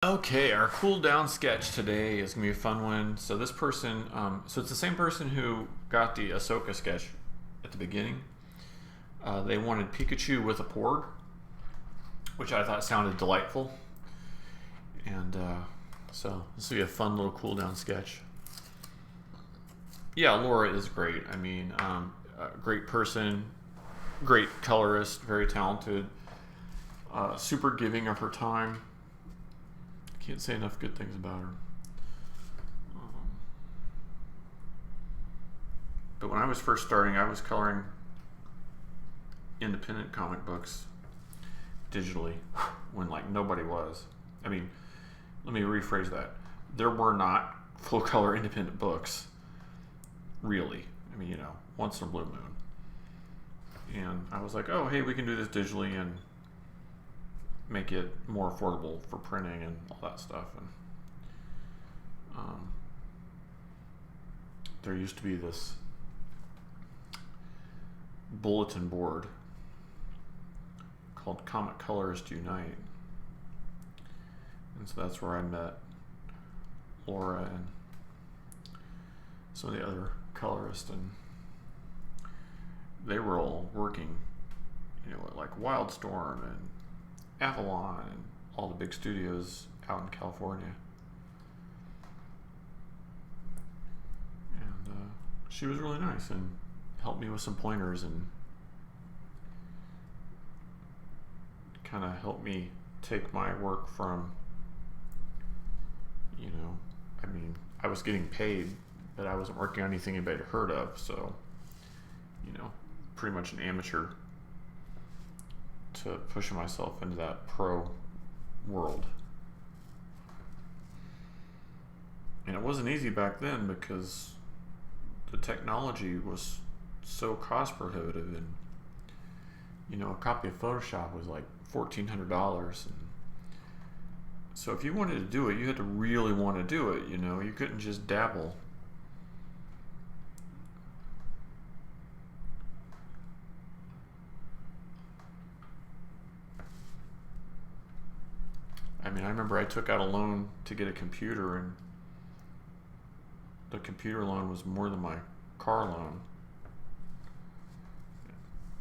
Okay, our cool down sketch today is gonna be a fun one. So this person, so it's the same person who got the Ahsoka sketch at the beginning. They wanted Pikachu with a Porg, which I thought sounded delightful. And so this will be a fun little cool down sketch. Yeah, Laura is great. I mean, a great person, great colorist, very talented, super giving of her time. Can't say enough good things about her. But when I was first starting, I was coloring independent comic books digitally when like nobody was. I mean, let me rephrase that. There were not full color independent books, really. I mean, once in a blue moon. And I was like, oh, hey, we can do this digitally and make it more affordable for printing and all that stuff. And there used to be this bulletin board called Comic Colorists Unite, and so that's where I met Laura and some of the other colorists, and they were all working, at like Wildstorm and Avalon and all the big studios out in California. And she was really nice and helped me with some pointers and kind of helped me take my work from, I mean, I was getting paid, but I wasn't working on anything anybody had heard of, so, pretty much an amateur to pushing myself into that pro world. And it wasn't easy back then because the technology was so cost prohibitive, and a copy of Photoshop was like $1,400, and so if you wanted to do it, you had to really want to do it. You couldn't just dabble. I mean, I remember I took out a loan to get a computer, and the computer loan was more than my car loan.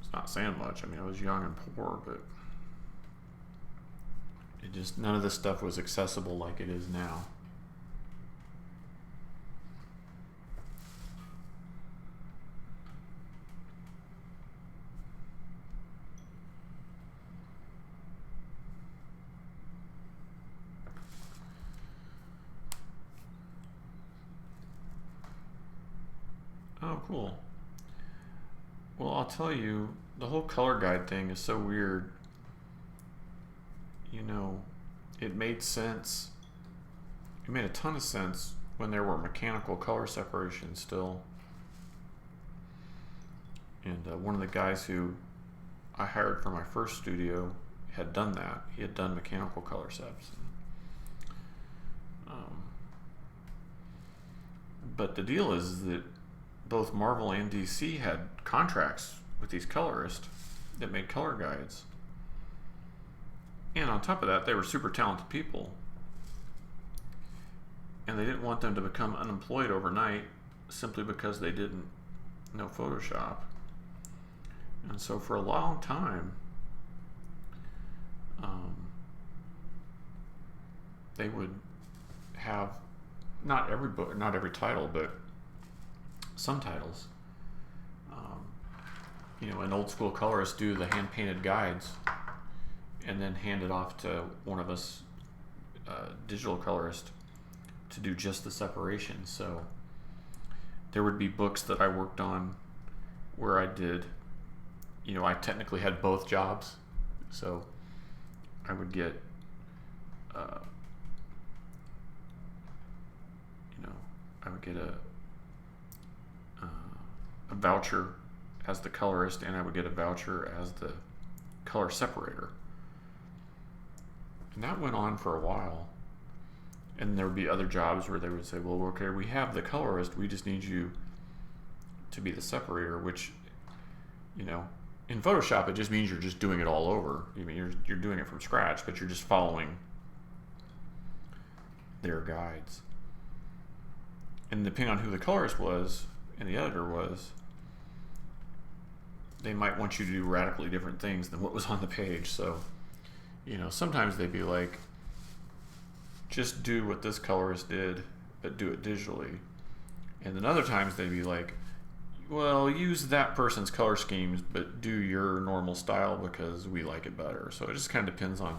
It's not saying much. I mean, I was young and poor, but none of this stuff was accessible like it is now. Oh, cool. Well, I'll tell you, the whole color guide thing is so weird. It made sense. It made a ton of sense when there were mechanical color separations still. And one of the guys who I hired for my first studio had done that. He had done mechanical color seps. But the deal is that both Marvel and DC had contracts with these colorists that made color guides. And on top of that, they were super talented people. And they didn't want them to become unemployed overnight simply because they didn't know Photoshop. And so for a long time, they would have not every book, not every title, but some titles. An old school colorist do the hand painted guides and then hand it off to one of us digital colorists to do just the separation. So there would be books that I worked on where I did, I technically had both jobs. So I would get, a voucher as the colorist, and I would get a voucher as the color separator. And that went on for a while. And there would be other jobs where they would say, well, okay, we have the colorist, we just need you to be the separator, which, in Photoshop, it just means you're just doing it all over. I mean, you're doing it from scratch, but you're just following their guides. And depending on who the colorist was and the editor was, they might want you to do radically different things than what was on the page. So, sometimes they'd be like, just do what this colorist did, but do it digitally. And then other times they'd be like, well, use that person's color schemes, but do your normal style because we like it better. So it just kind of depends on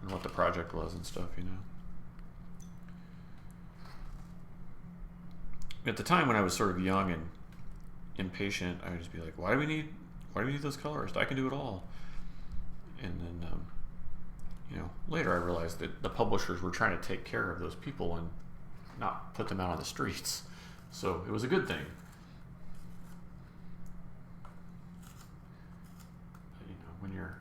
what the project was and stuff, At the time when I was sort of young and impatient, I would just be like, why do we need those colorists? I can do it all. And then, later I realized that the publishers were trying to take care of those people and not put them out on the streets. So it was a good thing. But, when you're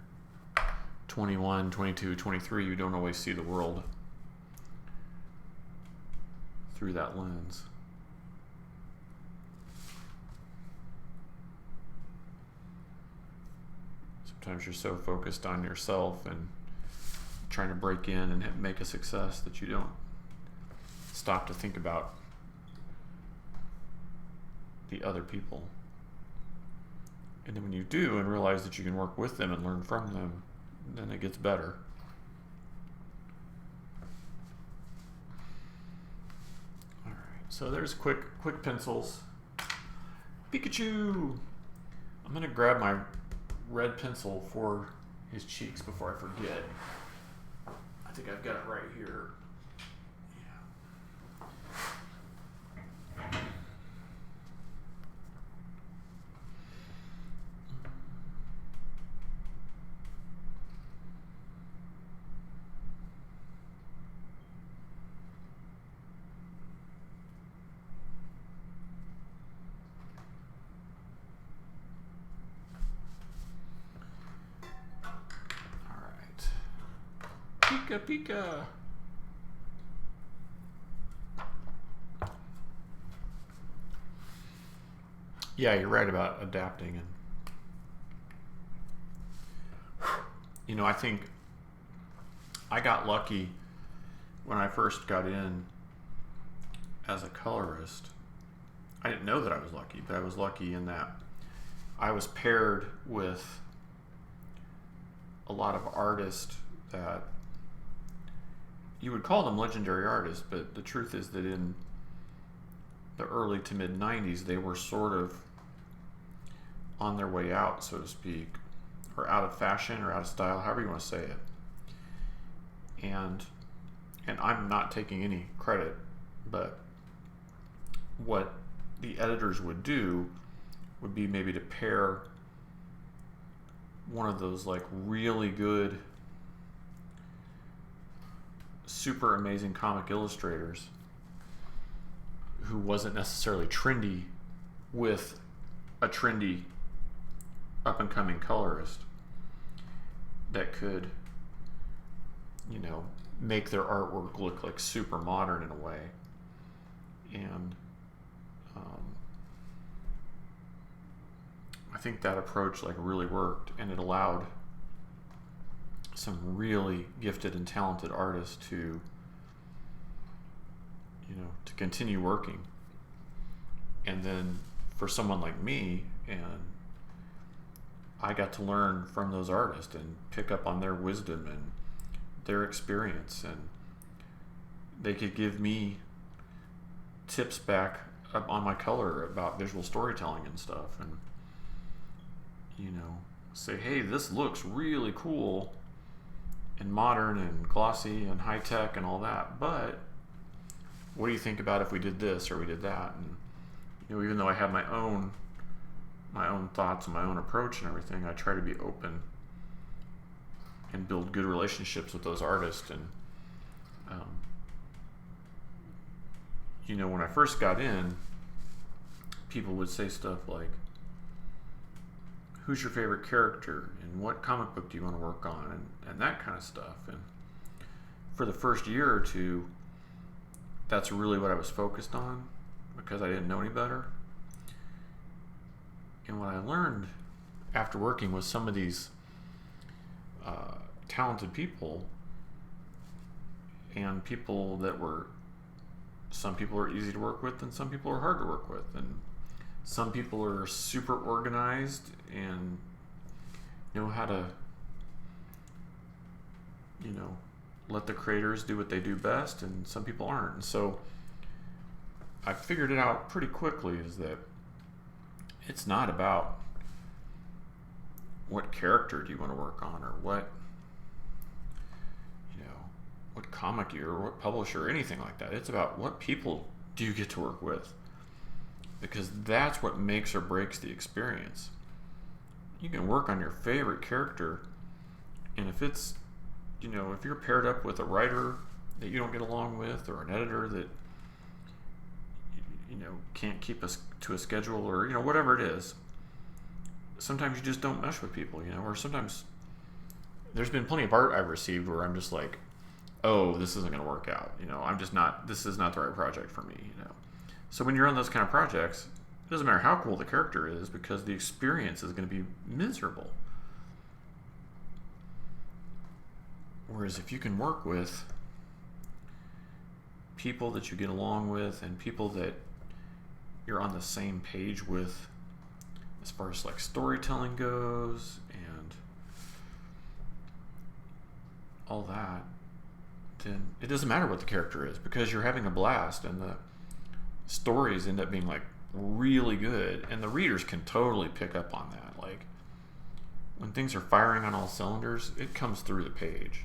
21, 22, 23, you don't always see the world through that lens. Sometimes you're so focused on yourself and trying to break in and make a success that you don't stop to think about the other people. And then when you do and realize that you can work with them and learn from them, then it gets better. All right, so there's quick pencils. Pikachu! I'm gonna grab my red pencil for his cheeks before I forget. I think I've got it right here. Pika Pika. Yeah, you're right about adapting, and I think I got lucky when I first got in as a colorist. I didn't know that I was lucky, but I was lucky in that I was paired with a lot of artists that you would call them legendary artists, but the truth is that in the early to mid 90s, they were sort of on their way out, so to speak, or out of fashion or out of style, however you want to say it. And I'm not taking any credit, but what the editors would do would be maybe to pair one of those like really good, super amazing comic illustrators who wasn't necessarily trendy with a trendy up and coming colorist that could, make their artwork look like super modern in a way. And I think that approach really worked, and it allowed some really gifted and talented artists to continue working. And then for someone like me, and I got to learn from those artists and pick up on their wisdom and their experience, and they could give me tips back up on my color about visual storytelling and stuff, and say, hey, this looks really cool and modern and glossy and high tech and all that, but what do you think about if we did this or we did that? And even though I have my own thoughts and my own approach and everything, I try to be open and build good relationships with those artists. And when I first got in, people would say stuff like, who's your favorite character and what comic book do you want to work on, and that kind of stuff. And for the first year or two, that's really what I was focused on because I didn't know any better. And what I learned after working with some of these talented people and some people are easy to work with and some people are hard to work with, and some people are super organized and know how to, let the creators do what they do best, and some people aren't. And so I figured it out pretty quickly, is that it's not about what character do you want to work on, or what comic or what publisher or anything like that. It's about what people do you get to work with, because that's what makes or breaks the experience. You can work on your favorite character, and if it's, if you're paired up with a writer that you don't get along with, or an editor that can't keep us to a schedule, or whatever it is, sometimes you just don't mesh with people, or sometimes there's been plenty of art I've received where I'm just like, oh, this isn't going to work out, this is not the right project for me, So when you're on those kind of projects, it doesn't matter how cool the character is, because the experience is going to be miserable. Whereas if you can work with people that you get along with, and people that you're on the same page with as far as like storytelling goes and all that, then it doesn't matter what the character is, because you're having a blast, and the stories end up being like really good, and the readers can totally pick up on that. Like when things are firing on all cylinders, it comes through the page.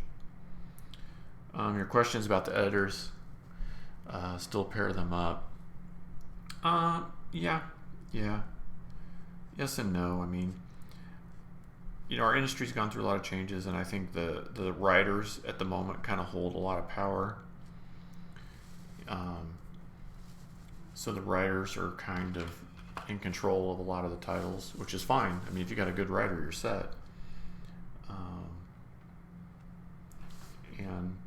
Your questions about the editors, still pair them up. Yeah. Yes and no. I mean, our industry's gone through a lot of changes, and I think the writers at the moment kind of hold a lot of power. So the writers are kind of in control of a lot of the titles, which is fine. I mean, if you got a good writer, you're set. And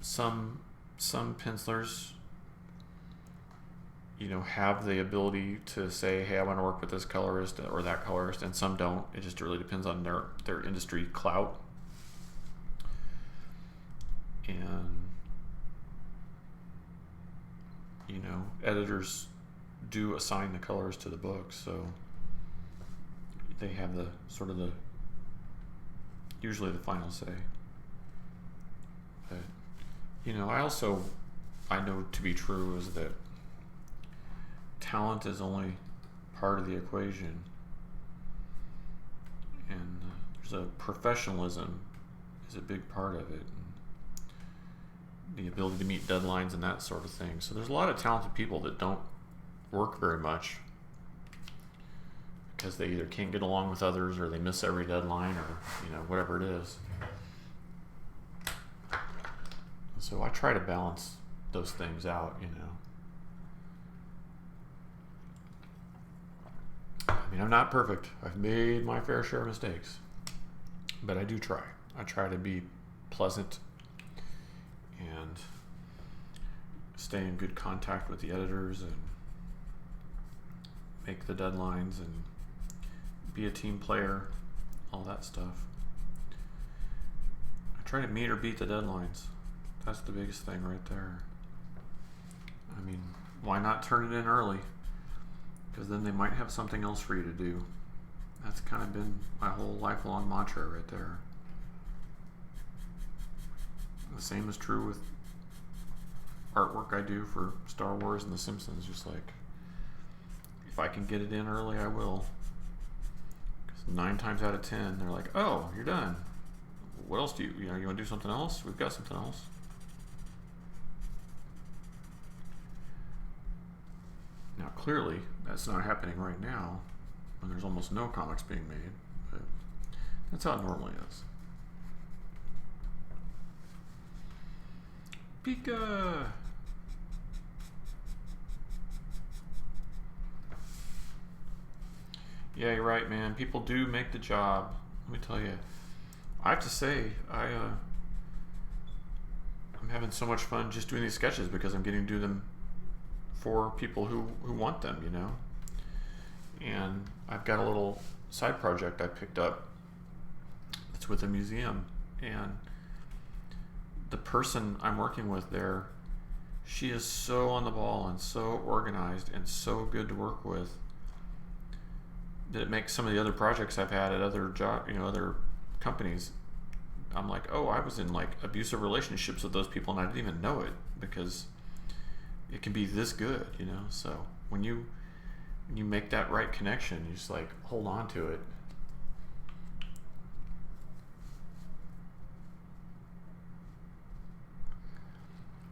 some pencilers, have the ability to say, hey, I want to work with this colorist or that colorist, and some don't. It just really depends on their industry clout. And editors do assign the colors to the book, so they have the usually the final say. But I know to be true is that talent is only part of the equation, and there's a professionalism is a big part of it, and the ability to meet deadlines and that sort of thing. So there's a lot of talented people that don't work very much because they either can't get along with others, or they miss every deadline, or whatever it is. So I try to balance those things out, I mean, I'm not perfect. I've made my fair share of mistakes, but I do try. I try to be pleasant and stay in good contact with the editors and make the deadlines and be a team player, all that stuff. I try to meet or beat the deadlines. That's the biggest thing right there. I mean, why not turn it in early? Because then they might have something else for you to do. That's kind of been my whole lifelong mantra right there. The same is true with artwork I do for Star Wars and The Simpsons. Just like, if I can get it in early, I will. Because 9 times out of 10, they're like, "Oh, you're done. What else do you want to do something else? We've got something else." Now, clearly, that's not happening right now, when there's almost no comics being made, but that's how it normally is. Pika! Yeah, you're right, man. People do make the job. Let me tell you. I have to say, I'm having so much fun just doing these sketches because I'm getting to do them for people who want them, And I've got a little side project I picked up. It's with a museum, and the person I'm working with there, she is so on the ball and so organized and so good to work with that it makes some of the other projects I've had at other other companies, I'm like, oh, I was in like abusive relationships with those people and I didn't even know it, because it can be this good, So when you make that right connection, you just like hold on to it.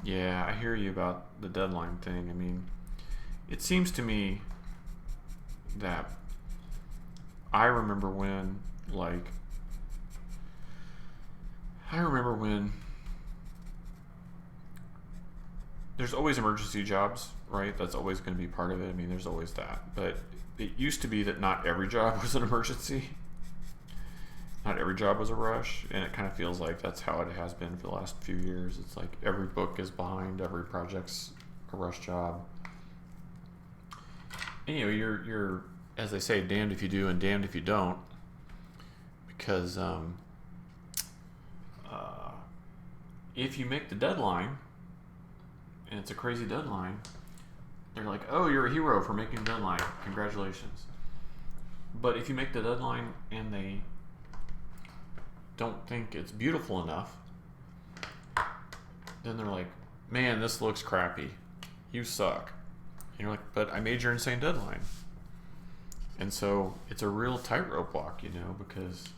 Yeah, I hear you about the deadline thing. I mean, it seems to me that I remember when there's always emergency jobs, right? That's always going to be part of it. I mean, there's always that. But it used to be that not every job was an emergency. Not every job was a rush, and it kind of feels like that's how it has been for the last few years. It's like every book is behind, every project's a rush job. And you're as they say, damned if you do and damned if you don't, because if you make the deadline and it's a crazy deadline, they're like, oh, you're a hero for making the deadline, congratulations. But if you make the deadline and they don't think it's beautiful enough, then they're like, man, this looks crappy, you suck. And you're like, but I made your insane deadline. And so it's a real tightrope walk, because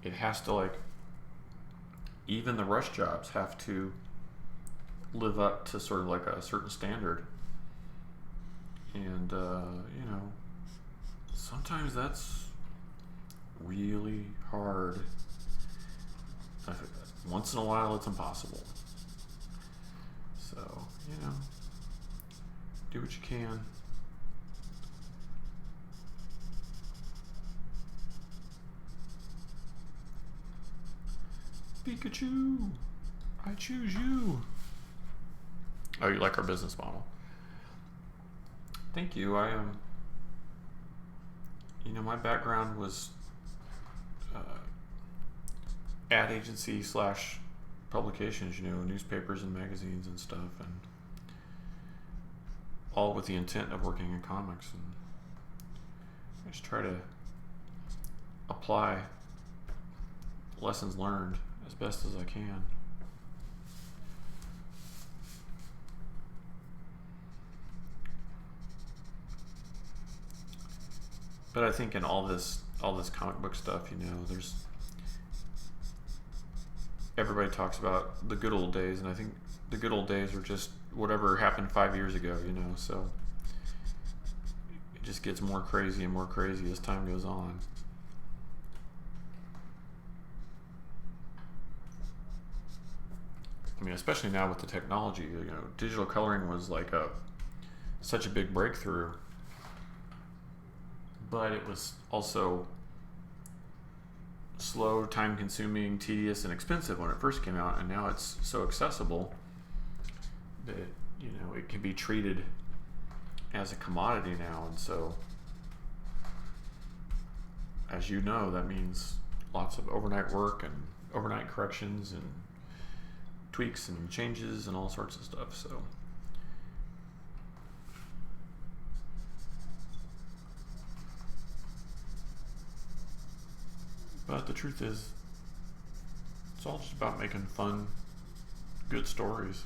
it has to, even the rush jobs have to live up to sort of like a certain standard. And, sometimes that's really hard. Once in a while, it's impossible. So, do what you can. Pikachu, I choose you. Oh, you like our business model? Thank you. I my background was ad agency / publications, newspapers and magazines and stuff, and all with the intent of working in comics. And I just try to apply lessons learned as best as I can. But I think in all this comic book stuff, there's everybody talks about the good old days, and I think the good old days are just whatever happened 5 years ago, so it just gets more crazy and more crazy as time goes on. I mean, especially now with the technology, digital coloring was like such a big breakthrough, but it was also slow, time-consuming, tedious, and expensive when it first came out, and now it's so accessible that it can be treated as a commodity now. And so, as you know, that means lots of overnight work and overnight corrections and tweaks and changes and all sorts of stuff. So but the truth is, it's all just about making fun, good stories.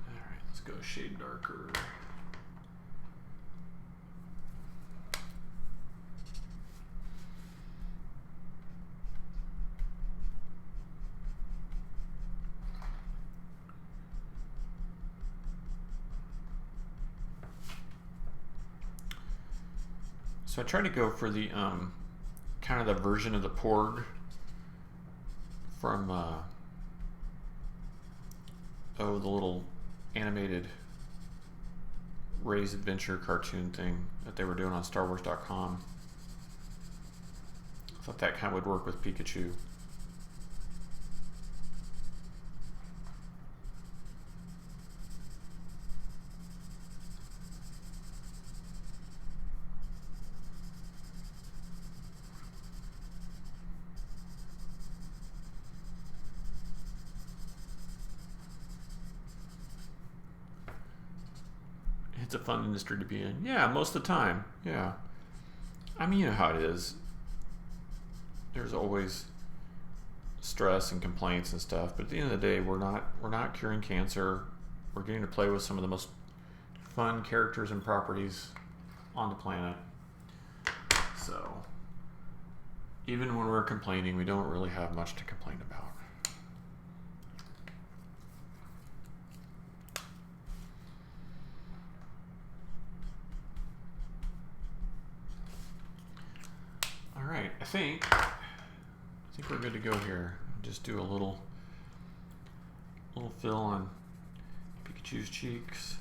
Alright, let's go shade darker. So I try to go for the kind of the version of the Porg from the little animated Ray's Adventure cartoon thing that they were doing on StarWars.com. I thought that kind of would work with Pikachu. It's a fun industry to be in. Yeah, most of the time. Yeah. I mean, you know how it is. There's always stress and complaints and stuff, but at the end of the day, we're not curing cancer. We're getting to play with some of the most fun characters and properties on the planet. So even when we're complaining, we don't really have much to complain about. All right, I think we're good to go here. Just do a little fill on Pikachu's cheeks.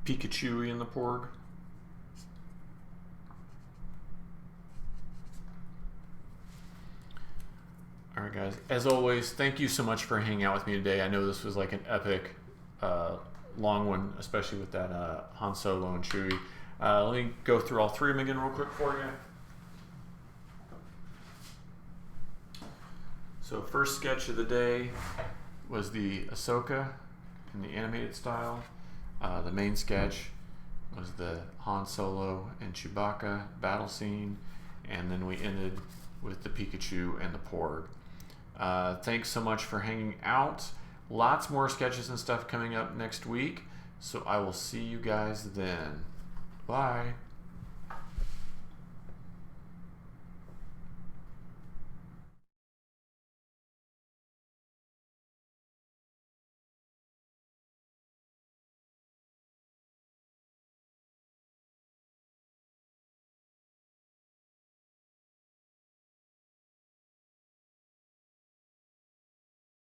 Pikachu in the Porg. All right, guys. As always, thank you so much for hanging out with me today. I know this was like an epic, long one, especially with that Han Solo and Chewie. Let me go through all three of them again real quick for you. So first sketch of the day was the Ahsoka in the animated style. The main sketch was the Han Solo and Chewbacca battle scene, and then we ended with the Pikachu and the Porg. Thanks so much for hanging out. Lots more sketches and stuff coming up next week, so I will see you guys then. Bye.